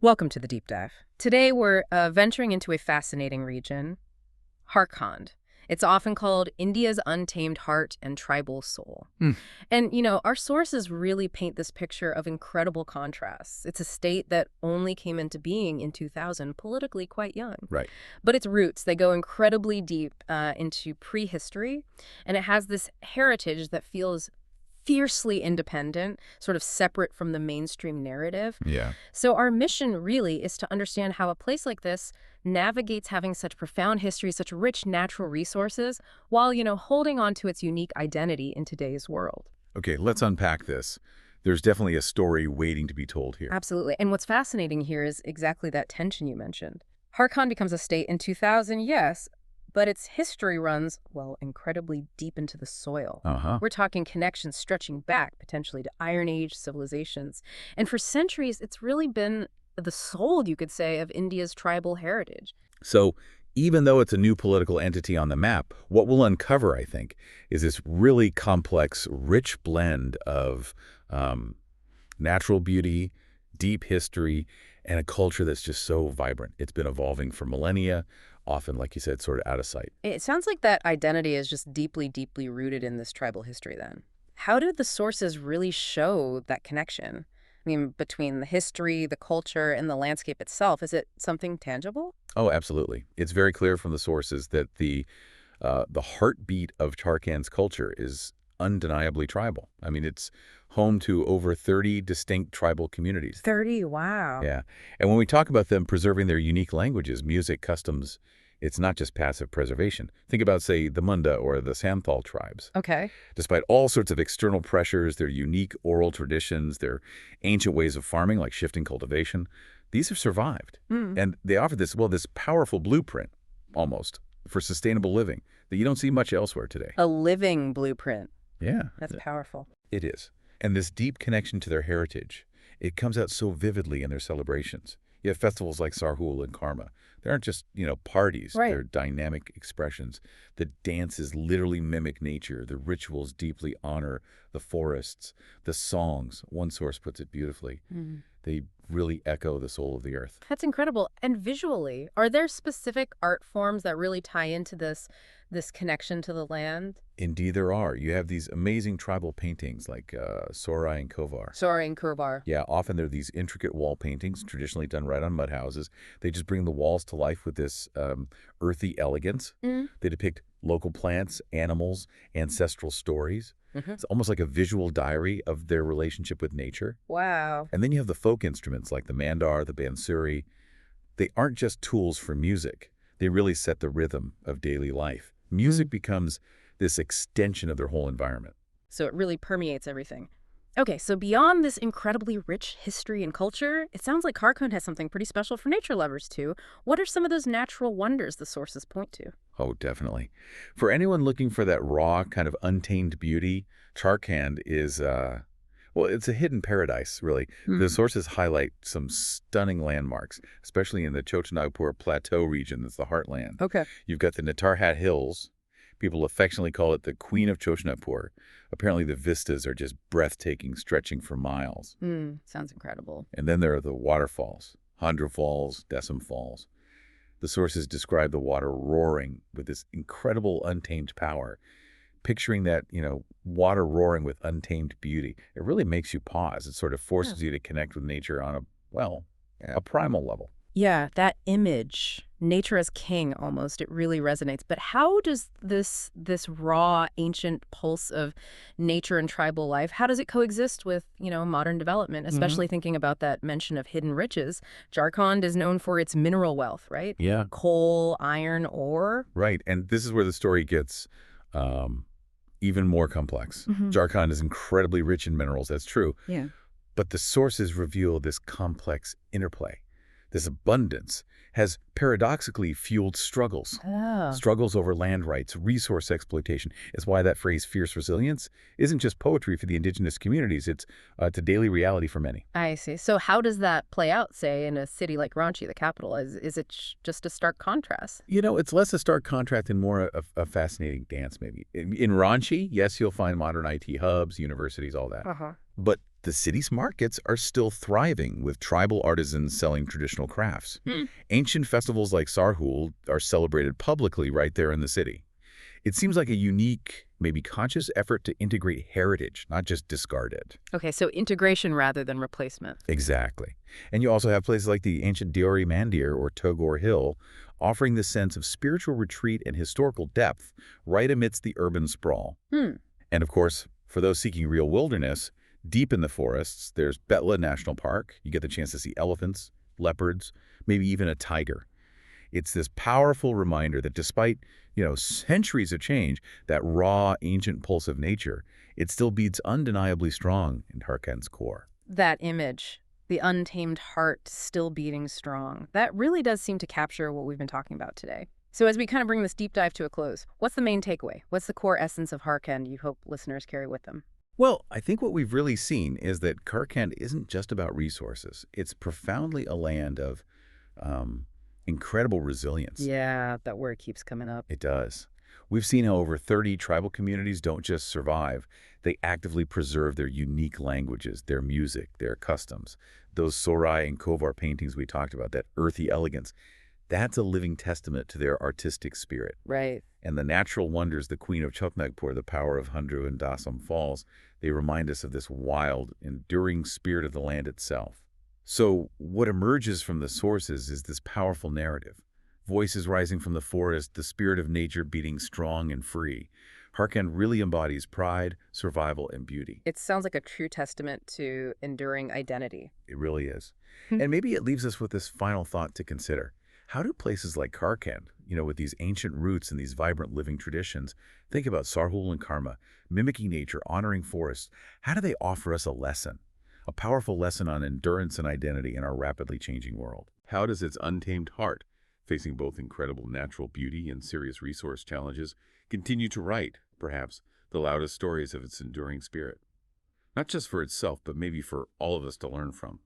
Welcome to the deep dive. Today we're venturing into a fascinating region, Jharkhand. It's often called India's untamed heart and tribal soul. Hmm. And, our sources really paint this picture of incredible contrasts. It's a state that only came into being in 2000, politically quite young. Right. But its roots, they go incredibly deep into prehistory, and it has this heritage that feels fiercely independent, sort of separate from the mainstream narrative. Yeah. So our mission really is to understand how a place like this navigates having such profound history, such rich natural resources, while, holding on to its unique identity in today's world. Okay, let's unpack this. There's definitely a story waiting to be told here. Absolutely. And what's fascinating here is exactly that tension you mentioned. Jharkhand becomes a state in 2000, yes, but its history runs, well, incredibly deep into the soil. Uh-huh. We're talking connections stretching back, potentially, to Iron Age civilizations. And for centuries, it's really been the soul, you could say, of India's tribal heritage. So even though it's a new political entity on the map, what we'll uncover, I think, is this really complex, rich blend of natural beauty, deep history, and a culture that's just so vibrant. It's been evolving for millennia, often, like you said, sort of out of sight. It sounds like that identity is just deeply, deeply rooted in this tribal history then. How did the sources really show that connection? I mean, between the history, the culture, and the landscape itself, is it something tangible? Oh, absolutely. It's very clear from the sources that the heartbeat of Jharkhand's culture is undeniably tribal. I mean, it's home to over 30 distinct tribal communities. 30, wow. Yeah. And when we talk about them preserving their unique languages, music, customs, it's not just passive preservation. Think about, say, the Munda or the Santhal tribes. Okay. Despite all sorts of external pressures, their unique oral traditions, their ancient ways of farming, like shifting cultivation, these have survived. And they offer this powerful blueprint, almost, for sustainable living that you don't see much elsewhere today. A living blueprint. Yeah. That's powerful. It is. And this deep connection to their heritage, it comes out so vividly in their celebrations. You have festivals like Sarhul and Karma. They aren't just, parties. Right. They're dynamic expressions. The dances literally mimic nature. The rituals deeply honor the forests. The songs, one source puts it beautifully, they really echo the soul of the earth. That's incredible. And visually, are there specific art forms that really tie into this connection to the land? Indeed there are. You have these amazing tribal paintings like Sorai and Kovar. Sorry, in Kurbar. Yeah, often they're these intricate wall paintings, traditionally done right on mud houses. They just bring the walls to life with this earthy elegance. They depict local plants, animals, ancestral stories. It's almost like a visual diary of their relationship with nature. Wow. And then you have the folk instruments like the mandar, the bansuri. They aren't just tools for music. They really set the rhythm of daily life. Music becomes this extension of their whole environment. So it really permeates everything. Okay, so beyond this incredibly rich history and culture, it sounds like Jharkhand has something pretty special for nature lovers, too. What are some of those natural wonders the sources point to? Oh, definitely. For anyone looking for that raw, kind of untamed beauty, Jharkhand is, it's a hidden paradise, really. The sources highlight some stunning landmarks, especially in the Chochnagpur Plateau region that's the heartland. Okay. You've got the Netarhat Hills. People affectionately call it the Queen of Chochnagpur. Apparently the vistas are just breathtaking, stretching for miles. Sounds incredible. And then there are the waterfalls, Handra Falls, Desam Falls. The sources describe the water roaring with this incredible untamed power. Picturing that, water roaring with untamed beauty, it really makes you pause. It sort of forces you to connect with nature on a primal level. Yeah, that image, nature as king almost, it really resonates. But how does this raw, ancient pulse of nature and tribal life, how does it coexist with, modern development, especially thinking about that mention of hidden riches? Jharkhand is known for its mineral wealth, right? Yeah. Coal, iron, ore. Right. And this is where the story gets even more complex. Jharkhand is incredibly rich in minerals, that's true. Yeah. But the sources reveal this complex interplay. This abundance has paradoxically fueled struggles. Struggles over land rights, resource exploitation. It's why that phrase, fierce resilience, isn't just poetry for the indigenous communities. It's a daily reality for many. I see. So how does that play out, say, in a city like Ranchi, the capital? Is it just a stark contrast? It's less a stark contrast and more a fascinating dance, maybe. In Ranchi, yes, you'll find modern IT hubs, universities, all that. But The city's markets are still thriving, with tribal artisans selling traditional crafts. Hmm. Ancient festivals like Sarhul are celebrated publicly right there in the city. It seems like a unique, maybe conscious effort to integrate heritage, not just discard it. Okay, so integration rather than replacement. Exactly. And you also have places like the ancient Diori Mandir or Togor Hill, offering this sense of spiritual retreat and historical depth right amidst the urban sprawl. Hmm. And of course, for those seeking real wilderness, deep in the forests, there's Betla National Park. You get the chance to see elephants, leopards, maybe even a tiger. It's this powerful reminder that despite, centuries of change, that raw, ancient pulse of nature, it still beats undeniably strong in Jharkhand's core. That image, the untamed heart still beating strong, that really does seem to capture what we've been talking about today. So as we kind of bring this deep dive to a close, what's the main takeaway? What's the core essence of Jharkhand you hope listeners carry with them? Well, I think what we've really seen is that Jharkhand isn't just about resources. It's profoundly a land of incredible resilience. Yeah, that word keeps coming up. It does. We've seen how over 30 tribal communities don't just survive, they actively preserve their unique languages, their music, their customs. Those Sorai and Kovar paintings we talked about, that earthy elegance, that's a living testament to their artistic spirit. Right. And the natural wonders, the Queen of Chotnagpur, the power of Hundru and Dasam Falls, they remind us of this wild, enduring spirit of the land itself. So what emerges from the sources is this powerful narrative. Voices rising from the forest, the spirit of nature beating strong and free. Jharkhand really embodies pride, survival, and beauty. It sounds like a true testament to enduring identity. It really is. And maybe it leaves us with this final thought to consider. How do places like Jharkhand, with these ancient roots and these vibrant living traditions, think about Sarhul and Karma, mimicking nature, honoring forests, how do they offer us a lesson? A powerful lesson on endurance and identity in our rapidly changing world. How does its untamed heart, facing both incredible natural beauty and serious resource challenges, continue to write, perhaps, the loudest stories of its enduring spirit? Not just for itself, but maybe for all of us to learn from.